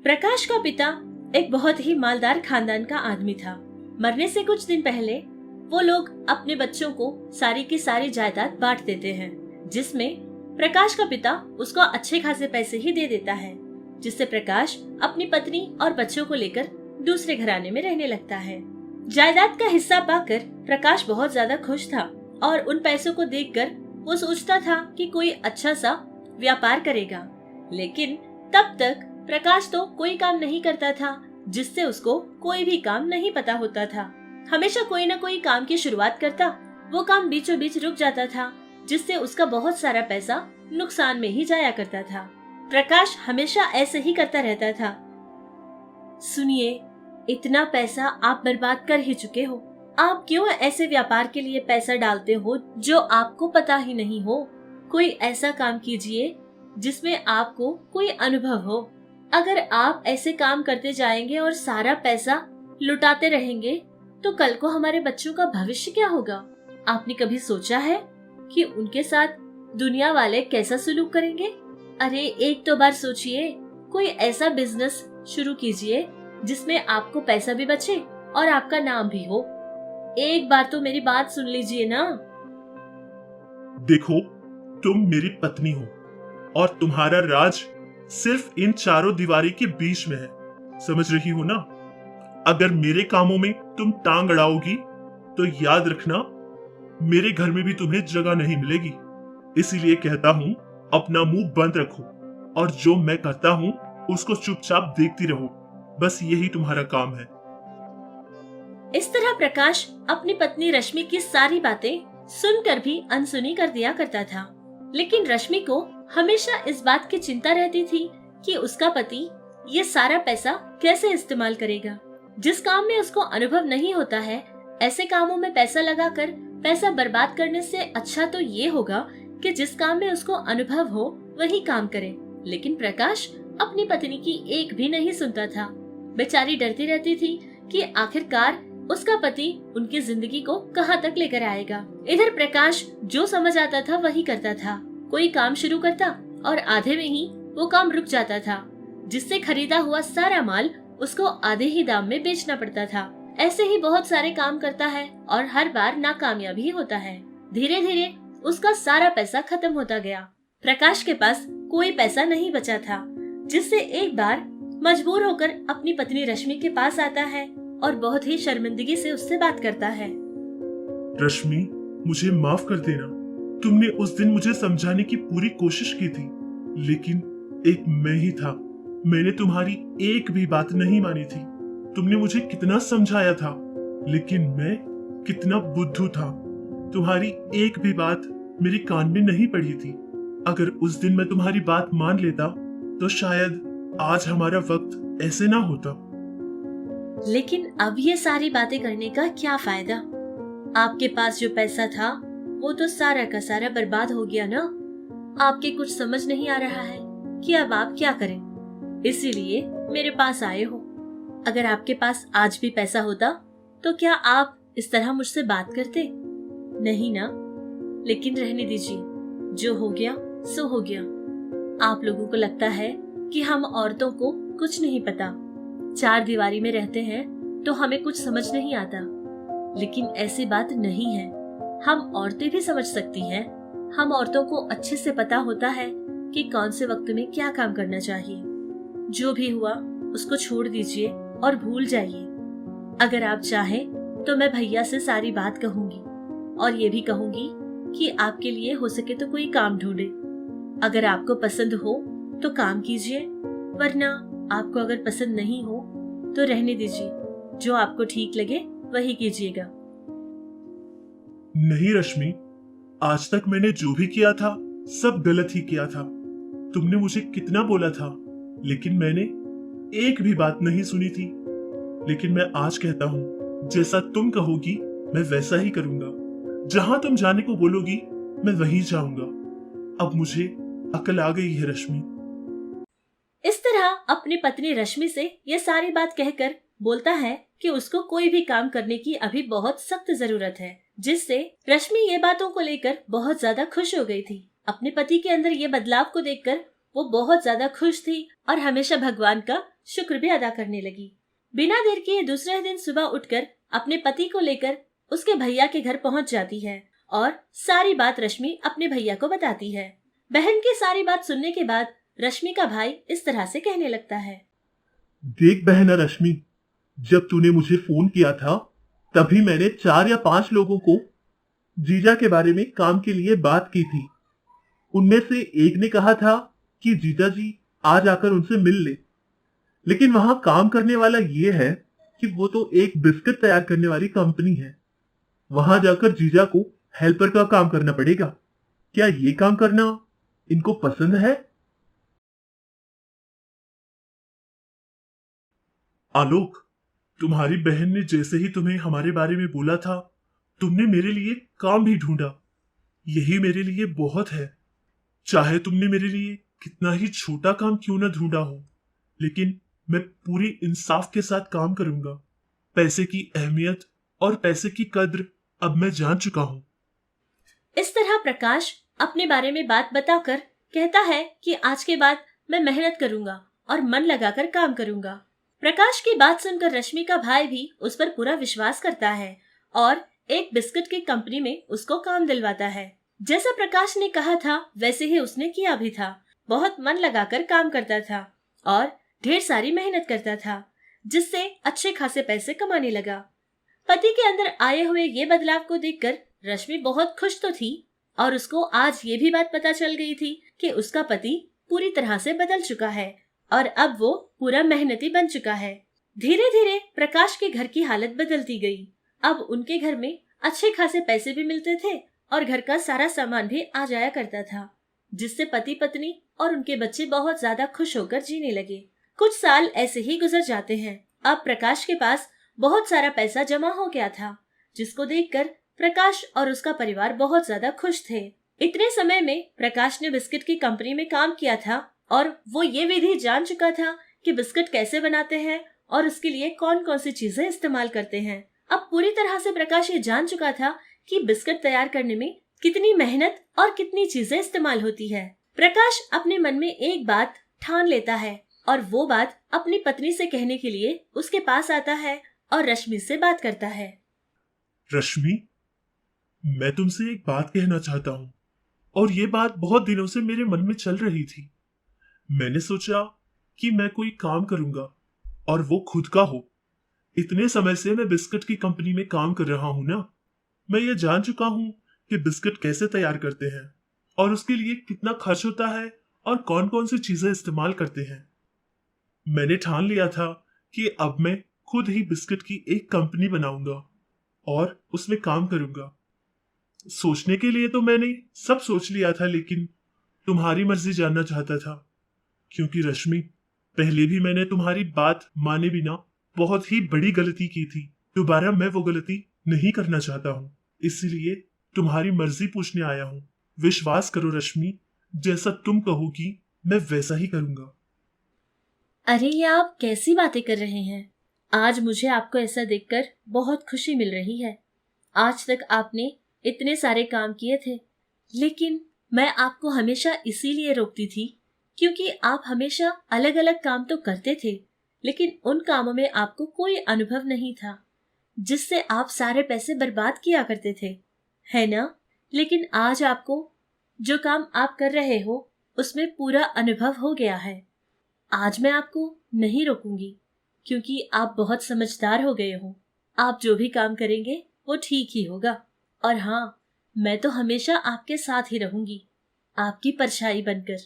प्रकाश का पिता एक बहुत ही मालदार खानदान का आदमी था। मरने से कुछ दिन पहले वो लोग अपने बच्चों को सारी की सारी जायदाद बांट देते हैं, जिसमें प्रकाश का पिता उसको अच्छे खासे पैसे ही दे देता है, जिससे प्रकाश अपनी पत्नी और बच्चों को लेकर दूसरे घराने में रहने लगता है। जायदाद का हिस्सा पाकर प्रकाश बहुत ज्यादा खुश था और उन पैसों को देखकर वो सोचता था कि कोई अच्छा सा व्यापार करेगा, लेकिन तब तक प्रकाश तो कोई काम नहीं करता था, जिससे उसको कोई भी काम नहीं पता होता था। हमेशा कोई न कोई काम की शुरुआत करता, वो काम बीचों बीच रुक जाता था, जिससे उसका बहुत सारा पैसा नुकसान में ही जाया करता था। प्रकाश हमेशा ऐसे ही करता रहता था। सुनिए, इतना पैसा आप बर्बाद कर ही चुके हो। आप क्यों ऐसे व्यापार के लिए पैसा डालते हो जो आपको पता ही नहीं हो? कोई ऐसा काम कीजिए जिसमें आपको कोई अनुभव हो। अगर आप ऐसे काम करते जाएंगे और सारा पैसा लुटाते रहेंगे तो कल को हमारे बच्चों का भविष्य क्या होगा? आपने कभी सोचा है कि उनके साथ दुनिया वाले कैसा सलूक करेंगे? अरे एक तो बार सोचिए, कोई ऐसा बिजनेस शुरू कीजिए जिसमें आपको पैसा भी बचे और आपका नाम भी हो। एक बार तो मेरी बात सुन लीजिए ना। देखो, तुम मेरी पत्नी हो और तुम्हारा राज सिर्फ इन चारों दीवारी के बीच में है, समझ रही हो ना? अगर मेरे कामों में तुम टांग अड़ाओगी तो याद रखना, मेरे घर में भी तुम्हें जगह नहीं मिलेगी। इसीलिए कहता हूँ, अपना मुंह बंद रखो और जो मैं करता हूँ उसको चुपचाप देखती रहो। बस यही तुम्हारा काम है। इस तरह प्रकाश अपनी पत्नी रश्मि की सारी बातें सुनकर भी अनसुनी कर दिया करता था, लेकिन रश्मि को हमेशा इस बात की चिंता रहती थी कि उसका पति ये सारा पैसा कैसे इस्तेमाल करेगा। जिस काम में उसको अनुभव नहीं होता है, ऐसे कामों में पैसा लगाकर पैसा बर्बाद करने से अच्छा तो ये होगा कि जिस काम में उसको अनुभव हो वही काम करे। लेकिन प्रकाश अपनी पत्नी की एक भी नहीं सुनता था। बेचारी डरती रहती थी कि आखिरकार उसका पति उनकी जिंदगी को कहाँ तक लेकर आएगा। इधर प्रकाश जो समझ आता था वही करता था। कोई काम शुरू करता और आधे में ही वो काम रुक जाता था, जिससे खरीदा हुआ सारा माल उसको आधे ही दाम में बेचना पड़ता था। ऐसे ही बहुत सारे काम करता है और हर बार नाकामयाब ही होता है। धीरे धीरे उसका सारा पैसा खत्म होता गया। प्रकाश के पास कोई पैसा नहीं बचा था, जिससे एक बार मजबूर होकर अपनी पत्नी रश्मि के पास आता है और बहुत ही शर्मिंदगी से उससे बात करता है। रश्मि, मुझे माफ कर देना। तुमने उस दिन मुझे समझाने की पूरी कोशिश की थी, लेकिन एक मैं ही था। मैंने तुम्हारी एक भी बात नहीं मानी थी। तुमने मुझे कितना समझाया था, लेकिन मैं कितना बुद्धू था। तुम्हारी एक भी बात मेरे कान में नहीं पड़ी थी। अगर उस दिन मैं तुम्हारी बात मान लेता तो शायद आज हमारा वक्त ऐसे ना होता। लेकिन अब ये सारी बातें करने का क्या फायदा? आपके पास जो पैसा था वो तो सारा का सारा बर्बाद हो गया ना। आपके कुछ समझ नहीं आ रहा है कि अब आप क्या करें, इसीलिए मेरे पास आए हो। अगर आपके पास आज भी पैसा होता तो क्या आप इस तरह मुझसे बात करते? नहीं ना। लेकिन रहने दीजिए, जो हो गया सो हो गया। आप लोगों को लगता है कि हम औरतों को कुछ नहीं पता, चार दीवारी में रहते हैं तो हमें कुछ समझ नहीं आता, लेकिन ऐसी बात नहीं है। हम औरतें भी समझ सकती हैं। हम औरतों को अच्छे से पता होता है कि कौन से वक्त में क्या काम करना चाहिए। जो भी हुआ उसको छोड़ दीजिए और भूल जाइए। अगर आप चाहें तो मैं भैया से सारी बात कहूंगी और ये भी कहूंगी कि आपके लिए हो सके तो कोई काम ढूंढे। अगर आपको पसंद हो तो काम कीजिए, वरना आपको अगर पसंद नहीं हो तो रहने दीजिए। जो आपको ठीक लगे वही कीजिएगा। नहीं रश्मि, आज तक मैंने जो भी किया था सब गलत ही किया था। तुमने मुझे कितना बोला था, लेकिन मैंने एक भी बात नहीं सुनी थी। लेकिन मैं आज कहता हूँ, जैसा तुम कहोगी मैं वैसा ही करूंगा। जहां तुम जाने को बोलोगी मैं वहीं जाऊंगा। अब मुझे अकल आ गई है रश्मि। इस तरह अपनी पत्नी रश्मि से ये सारी बात कहकर बोलता है कि उसको कोई भी काम करने की अभी बहुत सख्त जरूरत है, जिससे रश्मि ये बातों को लेकर बहुत ज्यादा खुश हो गई थी। अपने पति के अंदर ये बदलाव को देखकर वो बहुत ज्यादा खुश थी और हमेशा भगवान का शुक्र भी अदा करने लगी। बिना देर किए दूसरे दिन सुबह उठकर अपने पति को लेकर उसके भैया के घर पहुंच जाती है और सारी बात रश्मि अपने भैया को बताती है। बहन की सारी बात सुनने के बाद रश्मि का भाई इस तरह से कहने लगता है। देख बहना रश्मि, जब तूने मुझे फोन किया था तभी मैंने 4 या 5 लोगों को जीजा के बारे में काम के लिए बात की थी। उनमें से एक ने कहा था कि जीजा जी आज आकर उनसे मिल ले, लेकिन वहां काम करने वाला ये है कि वो तो एक बिस्किट तैयार करने वाली कंपनी है। वहां जाकर जीजा को हेल्पर का काम करना पड़ेगा। क्या ये काम करना इनको पसंद है? आलोक, तुम्हारी बहन ने जैसे ही तुम्हें हमारे बारे में बोला था, तुमने मेरे लिए काम भी ढूंढा। यही मेरे लिए बहुत है। चाहे तुमने मेरे लिए कितना ही छोटा काम क्यों न ढूंढा हो, लेकिन मैं पूरी इंसाफ के साथ काम करूंगा। पैसे की अहमियत और पैसे की कद्र अब मैं जान चुका हूं। इस तरह प्रकाश अपने बारे में बात बताकर कहता है कि आज के बाद मैं मेहनत करूंगा और मन लगाकर काम करूंगा। प्रकाश की बात सुनकर रश्मि का भाई भी उस पर पूरा विश्वास करता है और एक बिस्किट की कंपनी में उसको काम दिलवाता है। जैसा प्रकाश ने कहा था वैसे ही उसने किया भी था। बहुत मन लगाकर काम करता था और ढेर सारी मेहनत करता था, जिससे अच्छे खासे पैसे कमाने लगा। पति के अंदर आए हुए ये बदलाव को देखकर रश्मि बहुत खुश तो थी और उसको आज ये भी बात पता चल गई थी कि उसका पति पूरी तरह से बदल चुका है और अब वो पूरा मेहनती बन चुका है। धीरे धीरे प्रकाश के घर की हालत बदलती गई। अब उनके घर में अच्छे खासे पैसे भी मिलते थे और घर का सारा सामान भी आ जाया करता था, जिससे पति पत्नी और उनके बच्चे बहुत ज्यादा खुश होकर जीने लगे। कुछ साल ऐसे ही गुजर जाते हैं। अब प्रकाश के पास बहुत सारा पैसा जमा हो गया था, जिसको देखकर प्रकाश और उसका परिवार बहुत ज्यादा खुश थे। इतने समय में प्रकाश ने बिस्किट की कंपनी में काम किया था और वो ये विधि जान चुका था कि बिस्किट कैसे बनाते हैं और उसके लिए कौन कौन सी चीजें इस्तेमाल करते हैं। अब पूरी तरह से प्रकाश ये जान चुका था कि बिस्किट तैयार करने में कितनी मेहनत और कितनी चीजें इस्तेमाल होती है। प्रकाश अपने मन में एक बात ठान लेता है और वो बात अपनी पत्नी से कहने के लिए उसके पास आता है और रश्मि से बात करता है। रश्मि, मैं तुमसे एक बात कहना चाहता हूँ और ये बात बहुत दिनों से मेरे मन में चल रही थी। मैंने सोचा कि मैं कोई काम करूंगा और वो खुद का हो। इतने समय से मैं बिस्किट की कंपनी में काम कर रहा हूं ना, मैं ये जान चुका हूं कि बिस्किट कैसे तैयार करते हैं और उसके लिए कितना खर्च होता है और कौन कौन सी चीजें इस्तेमाल करते हैं। मैंने ठान लिया था कि अब मैं खुद ही बिस्किट की एक कंपनी बनाऊंगा और उसमें काम करूंगा। सोचने के लिए तो मैंने सब सोच लिया था, लेकिन तुम्हारी मर्जी जानना चाहता था, क्योंकि रश्मि, पहले भी मैंने तुम्हारी बात माने बिना बहुत ही बड़ी गलती की थी। दोबारा मैं वो गलती नहीं करना चाहता हूँ, इसलिए तुम्हारी मर्जी पूछने आया हूँ। विश्वास करो रश्मि, जैसा तुम कहोगी मैं वैसा ही करूंगा। अरे ये आप कैसी बातें कर रहे हैं? आज मुझे आपको ऐसा देखकर बहुत खुशी मिल रही है। आज तक आपने इतने सारे काम किए थे, लेकिन मैं आपको हमेशा इसीलिए रोकती थी क्योंकि आप हमेशा अलग अलग काम तो करते थे, लेकिन उन कामों में आपको कोई अनुभव नहीं था, जिससे आप सारे पैसे बर्बाद किया करते थे, है ना? लेकिन आज आपको जो काम आप कर रहे हो उसमें पूरा अनुभव हो गया है। आज मैं आपको नहीं रोकूंगी क्योंकि आप बहुत समझदार हो गए हो। आप जो भी काम करेंगे वो ठीक ही होगा। और हाँ, मैं तो हमेशा आपके साथ ही रहूंगी, आपकी परछाई बनकर।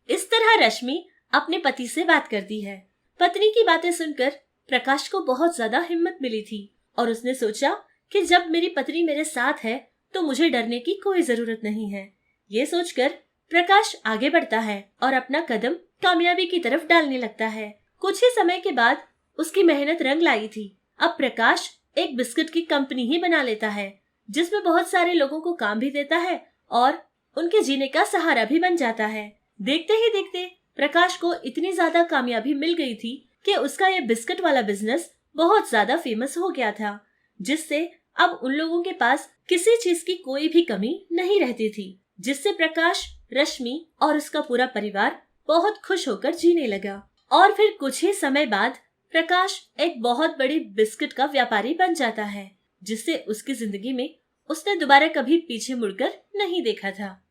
इस तरह रश्मि अपने पति से बात करती है। पत्नी की बातें सुनकर प्रकाश को बहुत ज्यादा हिम्मत मिली थी और उसने सोचा कि जब मेरी पत्नी मेरे साथ है तो मुझे डरने की कोई जरूरत नहीं है। ये सोचकर प्रकाश आगे बढ़ता है और अपना कदम कामयाबी की तरफ डालने लगता है। कुछ ही समय के बाद उसकी मेहनत रंग लाई थी। अब प्रकाश एक बिस्किट की कंपनी ही बना लेता है, जिसमें बहुत सारे लोगों को काम भी देता है और उनके जीने का सहारा भी बन जाता है। देखते ही देखते प्रकाश को इतनी ज्यादा कामयाबी मिल गई थी कि उसका ये बिस्किट वाला बिजनेस बहुत ज्यादा फेमस हो गया था, जिससे अब उन लोगों के पास किसी चीज की कोई भी कमी नहीं रहती थी, जिससे प्रकाश, रश्मि और उसका पूरा परिवार बहुत खुश होकर जीने लगा। और फिर कुछ ही समय बाद प्रकाश एक बहुत बड़ी बिस्किट का व्यापारी बन जाता है, जिससे उसकी जिंदगी में उसने दोबारा कभी पीछे मुड़कर नहीं देखा था।